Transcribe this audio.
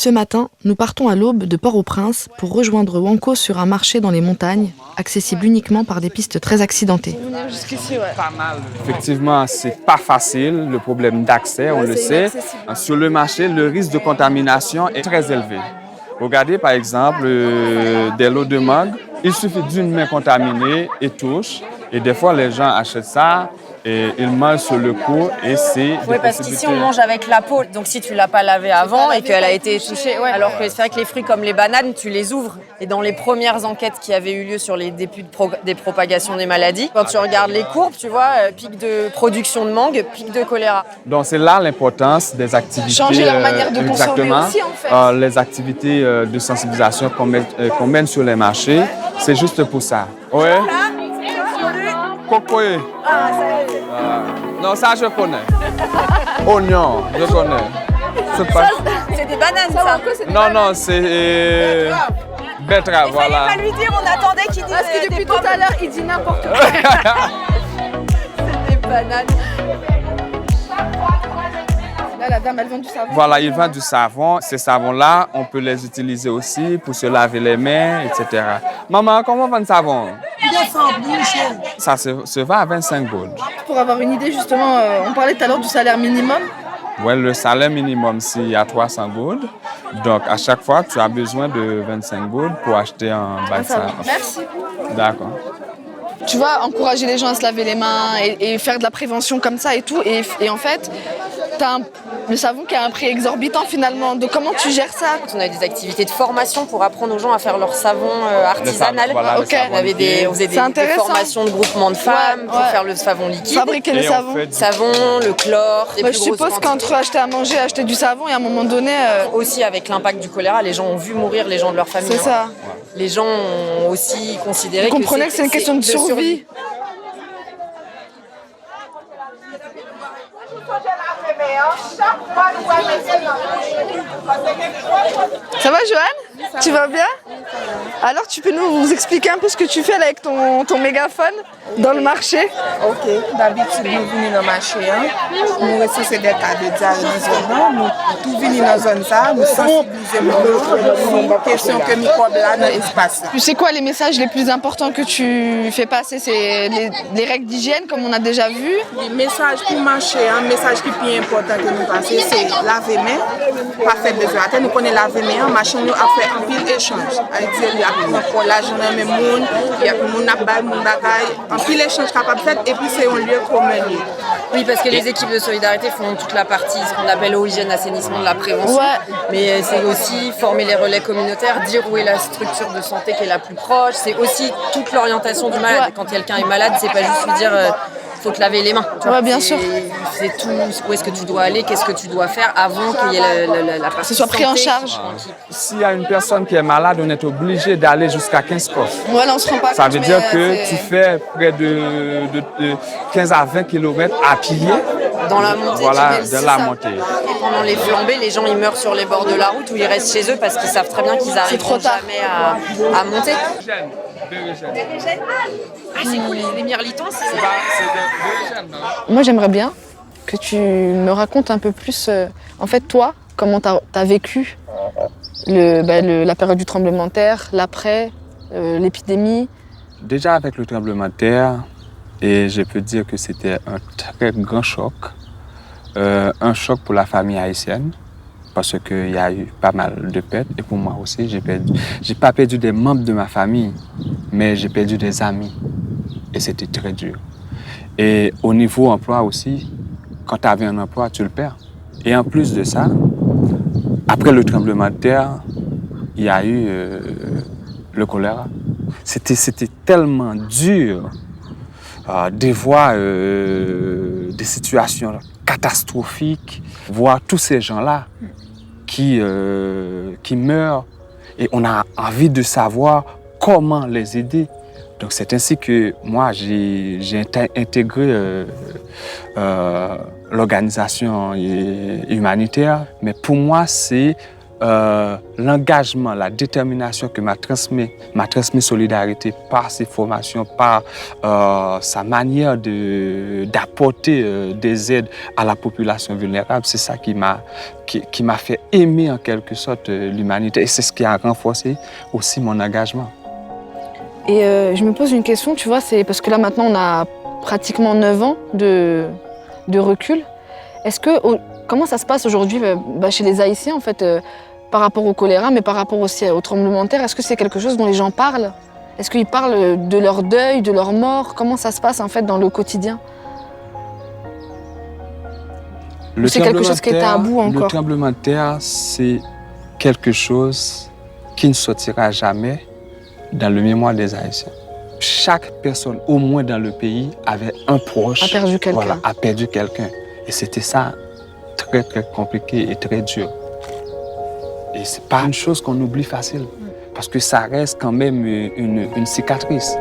Ce matin, nous partons à l'aube de Port-au-Prince pour rejoindre Wanko sur un marché dans les montagnes, accessible uniquement par des pistes très accidentées. Effectivement, c'est pas facile, le problème d'accès, on le sait. Sur le marché, le risque de contamination est très élevé. Regardez par exemple des lots de mangue, il suffit d'une main contaminée et touche. Et des fois, les gens achètent ça et ils mangent sur le coup et c'est... Oui, parce qu'ici, on mange avec la peau. Donc, si tu ne l'as pas lavée avant et qu'elle a été touchée... Ouais. Alors que c'est vrai que les fruits comme les bananes, tu les ouvres. Et dans les premières enquêtes qui avaient eu lieu sur les débuts des propagations des maladies, quand tu regardes les courbes, tu vois, pic de production de mangue, pic de choléra. Donc, c'est là l'importance des activités... Changer leur manière de consommer aussi, en fait. Les activités de sensibilisation qu'on mène sur les marchés, c'est juste pour ça. Ouais. Cocoé. Non, ça je connais. Oignon, je connais. C'est des bananes, ça. Non, c'est betterave, voilà. Il fallait pas lui dire, on attendait qu'il dise. Parce que depuis tout à l'heure, il dit n'importe quoi. C'est des bananes. Là, la dame, elle vend du savon. Voilà, il vend du savon. Ces savons-là, on peut les utiliser aussi pour se laver les mains, etc. Maman, comment on vend le savon? Ça se vend à 25 gold. Pour avoir une idée, justement, on parlait tout à l'heure du salaire minimum. Oui, le salaire minimum, c'est à 300 gold. Donc, à chaque fois, tu as besoin de 25 gold pour acheter un bas de savon. Merci. D'accord. Tu vois, encourager les gens à se laver les mains et faire de la prévention comme ça et tout. Et en fait, t'as le savon qui a un prix exorbitant finalement. Donc comment tu gères ça? On a des activités de formation pour apprendre aux gens à faire leur savon artisanal. Voilà, ok. On faisait des formations de groupements de femmes pour faire le savon liquide. Fabriquer le savon. Savon, le chlore. Je suppose qu'entre acheter à manger, acheter du savon et à un moment donné... Aussi avec l'impact du choléra, les gens ont vu mourir les gens de leur famille. C'est ça. Les gens ont aussi considéré Vous comprenez que c'est une question de survie. Ça va, Joanne? Tu vas bien? Alors, tu peux nous expliquer un peu ce que tu fais là avec ton mégaphone dans le marché? Ok, d'habitude, nous venons dans le marché. Nous recevons des cas de diarrhée dans la zone. Nous tous venons dans la zone, nous sensibilisons les questions que microbes là dans l'espace. Tu sais quoi, les messages les plus importants que tu fais passer, c'est les règles d'hygiène, comme on a déjà vu? Le message pour marcher, un message qui est plus important que nous passer, c'est laver les mains, pas faire besoin. Nous connaissons laver les mains, marcher, nous avons fait un pile échange. C'est-à-dire, il y a un collage dans le même monde, il y a un monde à bail, monde à gaille, un pile échange capable de faire, et puis c'est un lieu commun. Oui, parce que les équipes de solidarité font toute la partie, ce qu'on appelle eau, hygiène, assainissement, de la prévention. Ouais. Mais c'est aussi former les relais communautaires, dire où est la structure de santé qui est la plus proche. C'est aussi toute l'orientation du malade. Ouais. Quand quelqu'un est malade, c'est pas juste lui dire faut te laver les mains. Ouais, bien sûr. C'est tout, où est-ce que tu dois aller, qu'est-ce que tu dois faire avant qu'il y ait la partie que ce soit pris en charge. S'il y a une personne qui est malade, on est obligé d'aller jusqu'à 15 postes. Voilà, on se rend pas compte. Ça veut dire que tu fais près de 15 à 20 km à pied. Dans la montée. Voilà, de la montée. Et pendant les flambées, les gens ils meurent sur les bords de la route ou ils restent chez eux parce qu'ils savent très bien qu'ils n'arriveront jamais à monter. Ah, c'est cool, les mirlitons, c'est ça. Moi, j'aimerais bien que tu me racontes un peu plus, en fait, toi, comment tu as vécu la période du tremblement de terre, l'après, l'épidémie. Déjà avec le tremblement de terre, et je peux dire que c'était un très grand choc. Un choc pour la famille haïtienne, parce qu'il y a eu pas mal de pertes. Et pour moi aussi, j'ai pas perdu des membres de ma famille, mais j'ai perdu des amis. Et c'était très dur. Et au niveau emploi aussi, quand tu avais un emploi, tu le perds. Et en plus de ça, après le tremblement de terre, il y a eu le choléra. C'était tellement dur de voir des situations catastrophiques, voir tous ces gens-là qui meurent et on a envie de savoir comment les aider. Donc c'est ainsi que moi j'ai intégré l'organisation humanitaire, mais pour moi c'est l'engagement, la détermination que m'a transmis Solidarité par ses formations, par sa manière d'apporter des aides à la population vulnérable, c'est ça qui m'a fait aimer en quelque sorte l'humanité. Et c'est ce qui a renforcé aussi mon engagement. Et je me pose une question, tu vois, c'est parce que là maintenant on a pratiquement 9 ans de recul. Comment ça se passe aujourd'hui chez les Haïtiens en fait, par rapport au choléra, mais par rapport aussi au tremblement de terre? Est-ce que c'est quelque chose dont les gens parlent? Est-ce qu'ils parlent de leur deuil, de leur mort? Comment ça se passe en fait dans le quotidien? Ou c'est quelque chose qui est tabou encore? Le tremblement de terre, c'est quelque chose qui ne sortira jamais dans le mémoire des Haïtiens. Chaque personne, au moins dans le pays, avait un proche. A perdu quelqu'un. Voilà, a perdu quelqu'un. Et c'était ça, très très compliqué et très dur. Et c'est pas une chose qu'on oublie facile, parce que ça reste quand même une cicatrice.